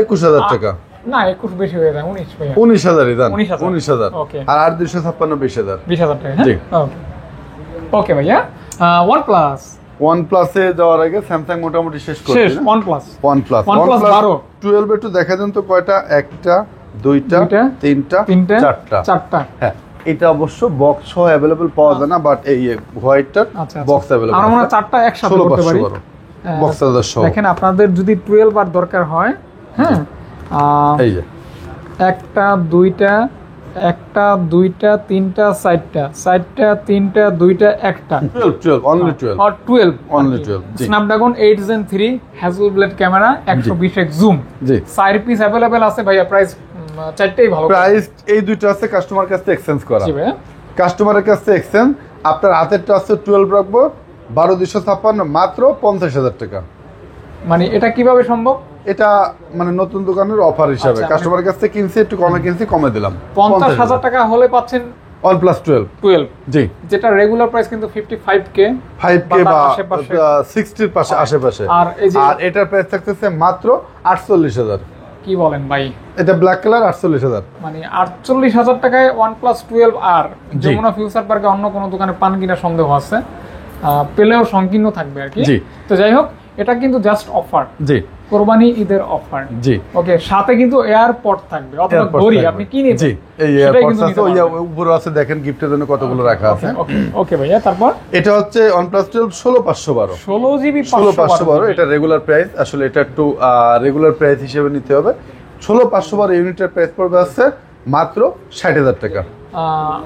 21,000 টাকা। না 21 বেশি হয়ে যায়, 19 ভাইয়া। 19,000 দান, 19,000 19,000। Okay। আর 8256 20,000। 20,000 টাকা। জি। হ্যাঁ, ওকে ভাইয়া। OnePlus OnePlus এ যাওয়ার আগে স্যামসাং মোটামুটি শেষ করছি শেষ। না? OnePlus OnePlus 12 12 একটু দেখা দেন তো কয়টা? একটা, দুইটা, দুইটা, তিনটা, তিনটা, চারটা। চারটা। হ্যাঁ, এটা অবশ্য বক্স সহ अवेलेबल পাওয়া যায় না, বাট এই হোয়াইটটার আচ্ছা, বক্স अवेलेबल আমরা মনে হয় চারটা একসাথে করতে পারি। বক্স সহ। দেখেন আপনাদের যদি 12 বার দরকার হয়, হ্যাঁ, এই যে একটা দুইটা তিনটা চারটা তিনটা দুইটা একটা 12 অনলি 12 আর 12 Only 12, জি। Snapdragon 8 Gen 3 Hasselblad camera 120x zoom. জি। 4 পিস अवेलेबल আছে ভাইয়া, প্রাইস চারটেই ভালো। প্রাইস এই দুইটা আছে কাস্টমার কাছে এক্সচেঞ্জ করা। জি ভাইয়া। কাস্টমারের কাছে এক্সচেঞ্জ, আপনার হাতেরটা আছে 12 রাখবো 12,256 মাত্র 50,000 টাকা। মানে এটা কিভাবে সম্ভব? এটা মানে নতুন দোকানের অফার হিসাবে আচ্ছা, কাস্টমারের কাছ থেকে কিনছি, একটু কমে কিনছি, কমে দিলাম। 50,000 টাকা হলে পাচ্ছেন OnePlus 12। 12, জি, যেটা রেগুলার প্রাইস কিন্তু 55K 5K বা বা তার আশেপাশে। 60 পাশে আশেপাশে। আর এই যে- আর এটার প্রাইস থাকতেছে মাত্র 48,000। কি বলেন ভাই? এটা ব্ল্যাক কালার 48,000। মানে 48,000 টাকায় OnePlus 12R জি। যমুনা ফিউচার পার্কে অন্য কোনো দোকানে পান কিনা সন্দেহ আছে, পেলেও সংকীর্ণ থাকবে আর কি। জি। তো যাই হোক, এটা কিন্তু জাস্ট অফার, জি, কোরবানি ঈদের অফার। জি। ওকে, সাথে কিন্তু এয়ারপড থাকবে অথবা এয়ারপড ঘড়ি, থাকবে। আপনি কি নেবেন? জি, এই সেটাই এয়ারপডস কিন্তু আছে, নিতে ওই পারবেন। উপরে আছে, দেখেন গিফটের জন্য কতগুলো রাখা আছে। ওকে ওকে ভাইয়া, তারপর এটা হচ্ছে OnePlus 12 16,512। 16GB 16,512 এটা রেগুলার প্রাইস, আসলে এটা একটু রেগুলার প্রাইস হিসেবে নিতে হবে। 16,512 ইউনিটের প্রাইস পড়বে আছে মাত্র 60,000 টাকা।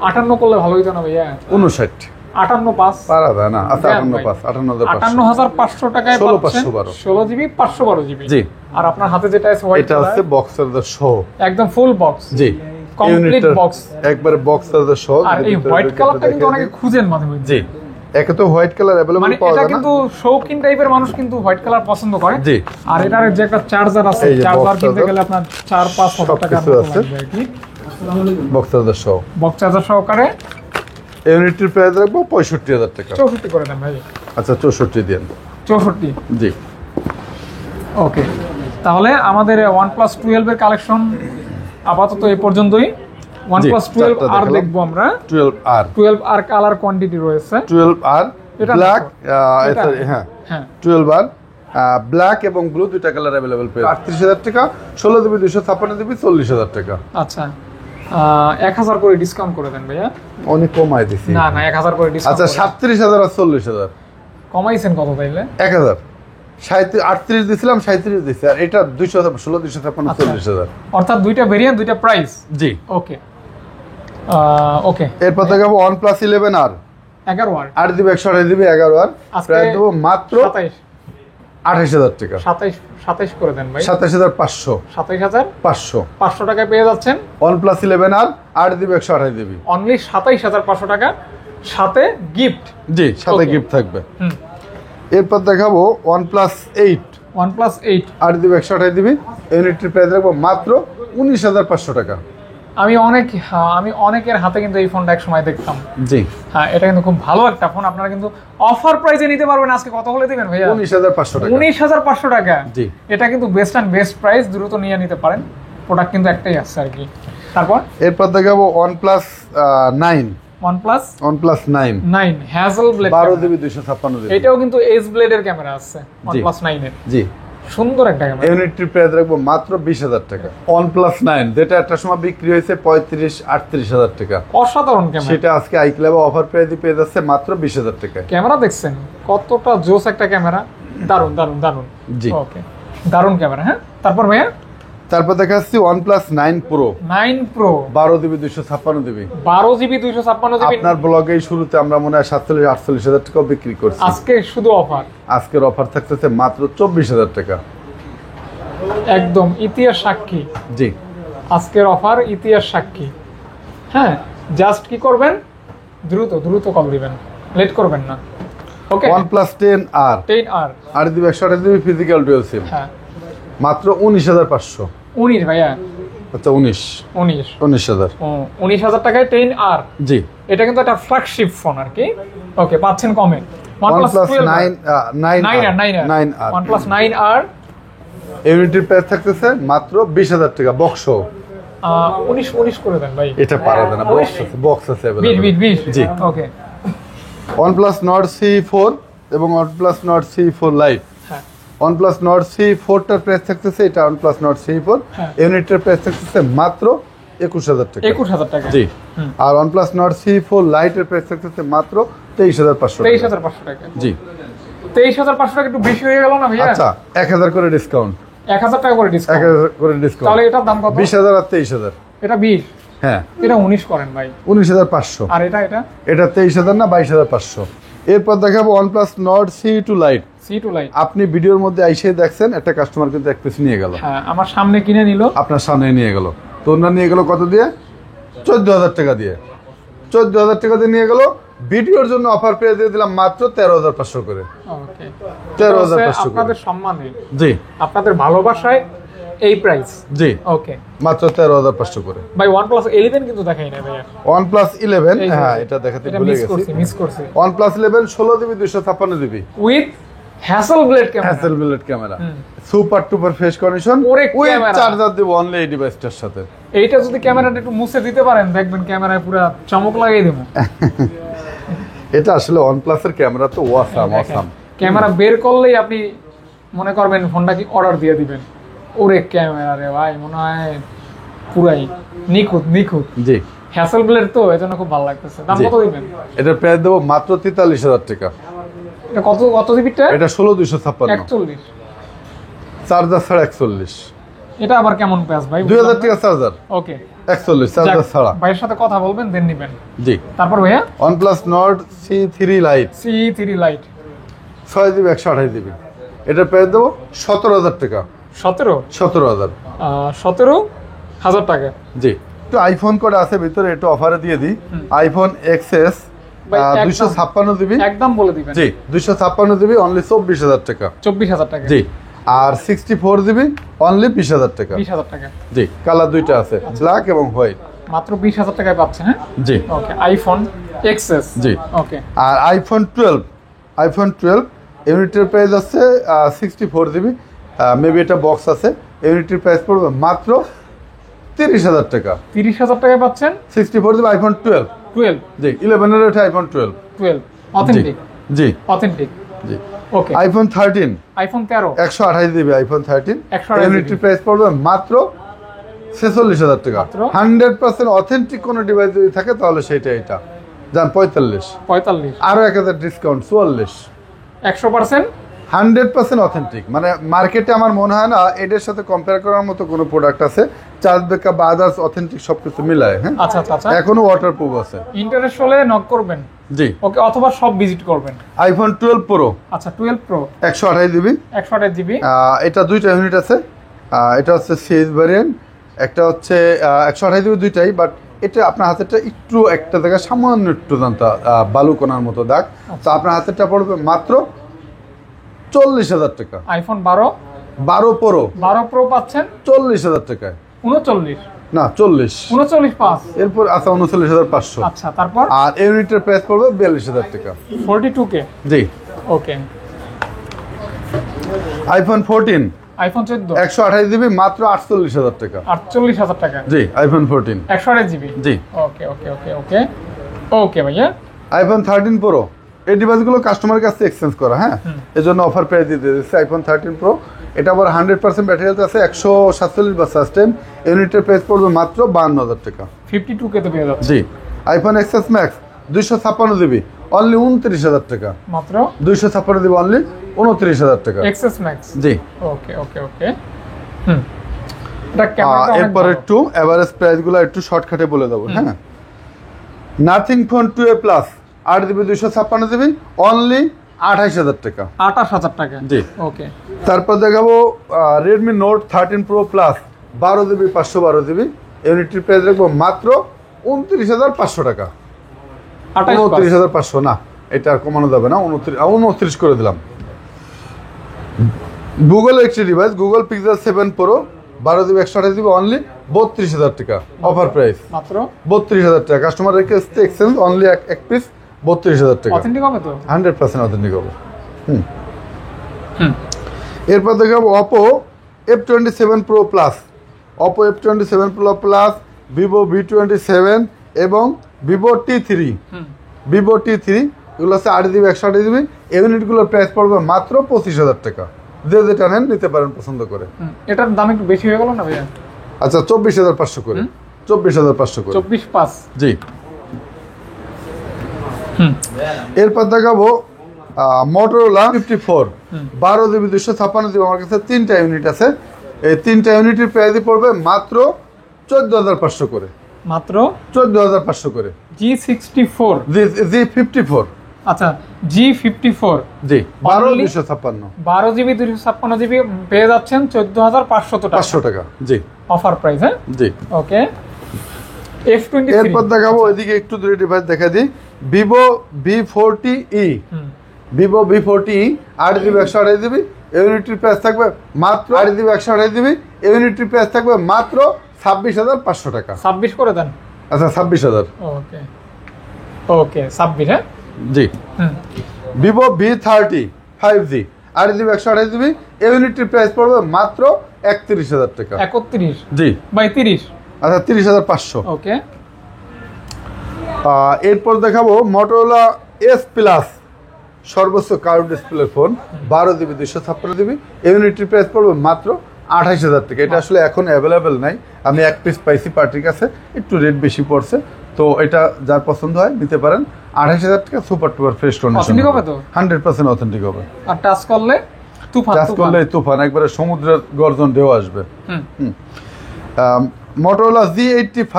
58 করলে ভালো হইতো না ভাইয়া? 59 58 পাস পারা যায় না। আচ্ছা, দেন 58 ভাই। পাস 58,500। 58,500 টাকায় 16,512 16GB 512GB। জি। আর আপনার হাতে যেটা আছে হোয়াইট এটা হচ্ছে বক্সের সহ। একদম ফুল বক্স। জি, Complete ইউনিটটা box। একবারে বক্সের সহ। আর এই হোয়াইট কালারটা কিন্তু অনেকে খুঁজেন মাঝে মাঝে। জি, একে তো হোয়াইট কালার अवेलेबल মানে পাওয়া এটা যায় না। কিন্তু শৌখিন টাইপের মানুষ কিন্তু হোয়াইট কালার পছন্দ করে। জি। আর এটার যে একটা চার্জার আছে, এই যে চার্জার box কিনতে charger। গেলে আপনার 4-5 টাকা সবকিছু আছে। লাগবে আর কি। বক্সের সহ। বক্স চার্জার সহকারে ইউনিটের প্রাইস রাখবো 65,000 টাকা। 64 করে দেন ভাই। আচ্ছা 64 দেন। 64। জি। ওকে, তাহলে আমাদের OnePlus 12 এর কালেকশন আপাতত এই পর্যন্তই। OnePlus 12 চারটা আর দেখালাম। দেখবো আমরা। 12R 12R কালার কোয়ান্টিটি রয়েছে। 12R এটা ব্ল্যাক, এটা? হ্যাঁ হ্যাঁ, 12R ব্ল্যাক এবং ব্লু দুইটা কালার अवेलेबल পেয়ে 38,000 টাকা। 16GB 256GB 40,000 টাকা। আচ্ছা, 1000 করে ডিসকাউন্ট করে দেন ভাইয়া। অনেক কমাই দিছি। না না, 1000 করে ডিসকাউন্ট। আচ্ছা 37,000 আর 40,000। কমাইছেন কত তাইলে? 1000 38 দিছিলাম, 37 দিছি। আর এটা 216 256 আচ্ছা। 40,000। অর্থাৎ দুইটা ভেরিয়েন্ট, দুইটা প্রাইস। জি। ওকে ওকে। এরপর দেখাবো OnePlus 11R 11R 8GB 128GB 11R আজকে প্রাইস দেবো মাত্র 27। 28,000 টাকা। 27 করে দেন ভাই। 27,500। 27,500 500 টাকায় পেয়ে যাচ্ছেন OnePlus 11R 8GB 128GB। Only 27,500 টাকা, সাথে গিফট। জি, সাথে গিফট থাকবে। এরপর দেখাবো OnePlus 8 OnePlus 8 8GB 128GB। ইউনিটের প্রাইস রাখবো মাত্র 19,500 টাকা। আমি অনেকের হাতে কিন্তু এই ফোনটা এক সময় দেখতাম। জি হ্যাঁ, এটা কিন্তু খুব ভালো একটা ফোন। আপনারা কিন্তু অফার প্রাইসে নিতে পারবেন। আজকে কত হলে দিবেন ভাইয়া? 19,500 টাকা। 19,500 টাকা। জি, এটা কিন্তু বেস্ট প্রাইস, দ্রুত নিয়ে নিতে পারেন। প্রোডাক্ট কিন্তু একটাই আছে আর কি। তারপর এরপর দেখাবো OnePlus 9 OnePlus 9 hazel blade 12GB 256GB। এটাও কিন্তু এজ ব্লেডের ক্যামেরা আছে OnePlus 9 এর। জি, সুন্দর একটা ক্যামেরা। ইউনিটের প্রাইস রাখবো মাত্র 20,000 টাকা। OnePlus 9 যেটা একটা সময় বিক্রি হয়েছে 35-38,000 টাকা, অসাধারণ ক্যামেরা। সেটা আজকে আইক্লাবে অফার প্রাইসে পেয়ে যাচ্ছে মাত্র 20,000 টাকায়। ক্যামেরা দেখছেন কতটা জোস একটা ক্যামেরা। দারুন। জি, ওকে, দারুন ক্যামেরা। হ্যাঁ, তারপর ভাইয়া তারপর দেখাচ্ছি OnePlus 9 Pro 12GB 256GB। 12GB 256GB। আপনার ব্লগেই শুরুতে আমরা মনে হয় 47-48,000 টাকা বিক্রি করছি। আজকে শুধু অফার। আজকের অফার থাকতেছে মাত্র 24,000 টাকা। একদম ইতিহাস সাক্ষী। জি, আজকের অফার ইতিহাস সাক্ষী। হ্যাঁ, জাস্ট কি করবেন, দ্রুত কল দিবেন, লেট করবেন না। Okay, OnePlus 10R 10R 8GB 128GB physical dual SIM হ্যাঁ মাত্র 19,500। 19 ভাইয়া। আচ্ছা 19,000। 19,000 টাকায় 10R। জি, এটা কিন্তু একটা ফ্ল্যাগশিপ ফোন আর কি। ওকে, পাচ্ছেন কমে। OnePlus 9R 9R OnePlus 9R ইউনিটের প্রাইস থাকতেছে মাত্র 20,000 টাকা বক্স। 19 করে দেন ভাই। এটা পারবে না, বক্স আছে available। 20 জি, ওকে। OnePlus Nord C4 এবং OnePlus Nord C4 Lite। হ্যাঁ, OnePlus Nord C4 টার প্রাইস থাকতেছে, এটা OnePlus Nord C4 হ্যাঁ। ইউনিটের প্রাইস থাকতেছে মাত্র 21,000 টাকা। 21,000 টাকা। জি, আর OnePlus Nord C4 Lite এর প্রাইস থাকতেছে মাত্র 23,500 টাকা। 23,500 টাকা। জি, 23,500 টাকা একটু বেশি হয়ে গেল না ভাইয়া? আচ্ছা 1,000 করে ডিসকাউন্ট। 1,000 টাকা করে ডিসকাউন্ট। 1,000 করে ডিসকাউন্ট। তাহলে এটার দাম কত? 20,000 আর 23,000। এটা 20, হ্যাঁ, এটা 19 করেন ভাই। 19,500। আর এটা 23,000 না 22,500। এরপর দেখাবো OnePlus Nord C2 Lite। C2 Lite আপনি ভিডিওর মধ্যে আইসে দেখছেন একটা কাস্টমার কিন্তু এক পিস নিয়ে গেল, হ্যাঁ, আমার সামনে কিনে নিল। আপনার সামনে নিয়ে গেল, তো ওনার নিয়ে গেল কত দিয়ে? 14,000 টাকা দিয়ে। 14,000 টাকা দিয়ে নিয়ে গেল। ভিডিওর জন্য অফার পেয়ে দিয়ে দিলাম মাত্র 13,500 করে। ওকে, 13,500 করে। আপনাদের সম্মানে, জি, আপনাদের ভালোবাসায় এই প্রাইস। জি, ওকে মাত্র 13,500 করে। ভাই, OnePlus 11 কিন্তু দেখাই না ভাইয়া। OnePlus 11, হ্যাঁ এটা দেখাতে ভুলে গেছি। মিস করছি। OnePlus 11 16GB 256GB with Hasselblad camera. Hasselblad camera, super tuper fresh condition, ওরে উইথ ক্যামেরা। চার্জার দিব অনলি এই ডিভাইসটার সাথে। এইটা যদি ক্যামেরাটা একটু মুছে দিতে পারেন, দেখবেন ক্যামেরায় পুরো চমক লাগিয়ে দেবো। এটা আসলে OnePlus এর ক্যামেরা তো অসাম। ক্যামেরা বের করলেই আপনি মনে করবেন ফোনটা কি অর্ডার দিয়ে দিবেন। ওরে ক্যামেরা রে ভাই, মনে হয় পুরাই নিখুঁত। জি, হ্যাসেল ব্লেড তো এজন্য খুব ভালো লাগতেছে। দাম জি। কত দিবেন? এটার প্রাইস দেবো মাত্র 43,000 টাকা। এটা কত জিবিটা? এটা 16,256, 41। চার্জার ছাড়া 41। এটা আবার কেমন প্রাইস ভাই? 2,000 টাকা চার্জার, ওকে, 41 চার্জার ছাড়া। ভাইয়ের সাথে কথা বলবেন, দেন নিবেন। জি, তারপর ভাইয়া OnePlus Nord C3 Lite C3 Lite 6GB 128GB। এটার প্রাইস দেবো 17,000 টাকা। 17,000 টাকা। জি, একটু আইফোন করে আছে ভিতরে, একটু অফারে দিয়ে দিই। আইফোন XS ভাই, একদম 256GB। একদম বলে দিবেন। জি, 256GB অনলি 24,000 টাকা। 24,000 টাকা। জি, আর 64GB অনলি 20,000 টাকা। 20,000 টাকা। জি, কালার দুইটা আছে, ব্ল্যাক এবং হোয়াইট। মাত্র 20,000 টাকায় পাচ্ছেন। হ্যাঁ, জি, ওকে। IPhone XS। জি, ওকে। আর আইফোন 12 ইউনিটের প্রাইস আছে 64GB, মেবি এটা বক্স আছে। ইউনিটের প্রাইস পড়বে মাত্র 30,000 টাকা। 30,000 টাকায় পাচ্ছেন 64GB আইফোন 12। 12। জি, 11 এর ওটা আইফোন 12। অথেন্টিক। জি, জি। Okay. IPhone 13, iPhone 13 128GB iPhone 13। 128GB ইউনিটের প্রাইস পড়বে মাত্র 46,000 টাকা। মাত্র 100% অথেন্টিক কোনো ডিভাইস যদি থাকে তাহলে সেটা এটা যান 45। 45। আরো 1,000 ডিসকাউন্ট 44। 100% 100% অথেন্টিক, মানে মার্কেটে আমার মনে হয় না এটার সাথে কম্পেয়ার করার মতো কোনো প্রোডাক্ট আছে। চার্জ ব্যাকআপ বা আদার্স অথেন্টিক সবকিছু মিলায়। হ্যাঁ, আচ্ছা। এখনো ওয়াটারপ্রুফ আছে। ইন্টারেস্ট হলে নক করবেন। জি ওকে, অথবা সব ভিজিট করবেন। আইফোন 12 প্রো, আচ্ছা 12 প্রো 128 জিবি, 128 জিবি। এটা দুইটা ইউনিট আছে, এটা হচ্ছে সিএস ভ্যারিয়েন্ট, একটা হচ্ছে 128 জিবি, দুইটাই। বাট এটা আপনার হাতেরটা একটু একটা জায়গায় সামান্য একটু জানতা বালুকোনার মতো দাগ, তো আপনার হাতেরটা পড়বে মাত্র 40,000 টাকা। আইফোন 12 12 প্রো পাচ্ছেন 40,000 টাকায়, 39 না 40, 39 পাস। এরপর আচ্ছা 39,500। আচ্ছা, তারপর আর ইউনিটের প্রাইস পড়বে 42,000 টাকা। 42K। জি। ওকে, আইফোন 14 আইফোন 14 128 জিবি মাত্র 48,000 টাকা। 48,000 টাকা। জি আইফোন 14 128 জিবি। জি। ওকে ওকে ওকে ওকে ওকে ভাইয়া। আইফোন 13 প্রো, এই ডিভাইসগুলো কাস্টমারের কাছে এক্সচেঞ্জ করা, হ্যাঁ, এই জন্য অফার প্রাইস দিয়ে দিয়েছে আইফোন 13 প্রো। এটা আবার 100% ব্যাটারি হেলথ আছে, 147 বার সাস্টেন। ইউনিটের প্রাইস পড়বে মাত্র 52,000 টাকা। 52K তে পেয়ে যাচ্ছে। জি। IPhone XS Max 256 GB only 29,000 টাকা। মাত্র 256 জিবি অনলি 29,000 টাকা। XS Max. জি। Okay okay okay. এটা ক্যামেরাটা এরপর একটু এভারেজ প্রাইসগুলো একটু শর্টকাটে বলে দেবো, হ্যাঁ। Nothing phone 2A plus 8 GB 256 GB only 28,000 টাকা। 28,000 টাকা। জি। ওকে। তারপর দেখাবো Redmi note 13 pro plus 12 GB 512 GB, ইউনিটের প্রাইস রাখবো মাত্র 29,500 টাকা। 29,500 না, এটা আর কমানো যাবে না, 29 করে দিলাম। গুগল একটি device Google pixel 7 pro 12 GB 128 GB only 32,000 টাকা। অফার প্রাইস মাত্র 32,000 টাকা। কাস্টমার রিকোয়েস্ট এক্সচেঞ্জ অনলি এক পিস 32,000 টাকা। অথেন্টিক হবে তো? 100% অথেন্টিক হবে। এরপর দেখাবো Oppo F27 pro plus, Oppo F27 pro plus, Vivo V27 এবং ভিভো T3, ভিভো T3 এগুলো হচ্ছে 8 জিবি 128 জিবি। ইউনিটগুলোর প্রাইস পড়বে মাত্র 25,000 টাকা। যে যেটা নেন নিতে পারেন পছন্দ করে। এটার দাম একটু বেশি হয়ে গেল না ভাইয়া? আচ্ছা 24,500 করে, 24,500 করে। 24 জি। এরপর দেখাবো মোটরোলা 54 12 জিবি 256 জিবি। আমার কাছে 3টা ইউনিট আছে, এই 3টা ইউনিটের প্রাইস পড়বে মাত্র 14,500 করে। মাত্র 14,500 করে। G64 G54। আচ্ছা G54 জি 12,256 12 জিবি 256 জিবি পেয়ে যাচ্ছেন 14,500 টাকা। 500 টাকা। জি। অফার প্রাইস, হ্যাঁ। জি। ওকে। F23 এরপর দেখাবো ওইদিকে একটু দূরে ডিভাইস দেখা দিই, Vivo V40e, Vivo V40e 8 GB 128 GB, ইউনিটের প্রাইস থাকবে মাত্র 8 জিবি 128 জিবি, ইউনিটের প্রাইস থাকবে মাত্র 26,500 টাকা। 26 করে দেন। আচ্ছা 26,000। ওকে ওকে 26, হ্যাঁ। জি। Vivo V30 5G 8 GB 128 GB, ইউনিটের প্রাইস পড়বে মাত্র 31,000 টাকা। 31 জি বাই 30। আচ্ছা 30,500। ওকে। এরপর দেখাবো মোটরোলা S প্লাস, সর্বোচ্চ curve display phone 12 GB 256 GB, ইউনিটের প্রাইস পড়বে মাত্র 28,000 টাকা। এটা আসলে এখন অ্যাভেলেবেল নাই, আমি এক পিস পাইছি পার্টির কাছে, একটু রেট বেশি পড়ছে, তো এটা যার পছন্দ হয় নিতে পারেন। 28,000 টাকা, super tuper fresh condition. Authentic হবে তো? 100% অথেন্টিক হবে। আর টাচ করলে তুফান, টাচ করলে তুফান, একবারে সমুদ্রের গর্জন ঢেউ আসবে। মোটরোলা Z85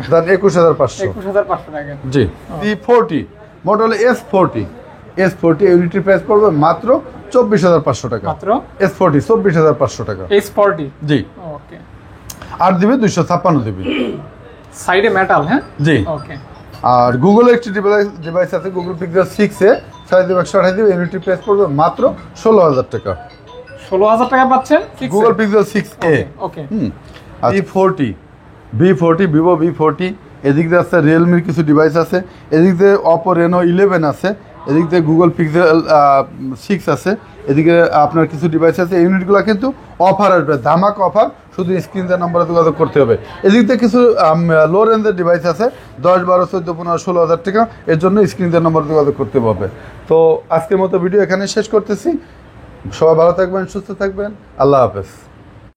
দেন 21,500। 21,500 টাকা। জি। Z40 মোটরোলা S40 ইউনিটের প্রাইস পড়বে মাত্র 24,500 টাকা। মাত্র S40 24,500 টাকা। S40। জি। ওকে। 8 জিবি 256 জিবি। সাইডে মেটাল, হ্যাঁ। জি। ওকে। আর গুগল একটি ডিভাইস আছে গুগল পিক্সেল 6 এ 6 জিবি 128 জিবি, ইউনিটের প্রাইস পড়বে মাত্র 16,000 টাকা। 16,000 টাকা পাচ্ছেন গুগল পিক্সেল 6a। ওকে। V40 ভিভো V40, এদিক দিয়ে আছে রিয়েলমির কিছু ডিভাইস আছে, এদিক দিয়ে অপো রেনো 11 আছে, এদিক দিয়ে গুগল পিক্সেল 6 আছে, এদিকে আপনার কিছু ডিভাইস আছে। ইউনিটগুলো কিন্তু অফার আসবে, ধামাক অফার, শুধু স্ক্রিন দেওয়ার নম্বরে যোগাযোগ করতে হবে। এদিক দিয়ে কিছু লো রেঞ্জের ডিভাইস আছে 10, 12, 14, 15, 16,000 টাকা, এর জন্য স্ক্রিন দেওয়ার নম্বরে যোগাযোগ করতে হবে। তো আজকের মতো ভিডিও এখানে শেষ করতেছি। সবাই ভালো থাকবেন, সুস্থ থাকবেন, আল্লাহ হাফেজ।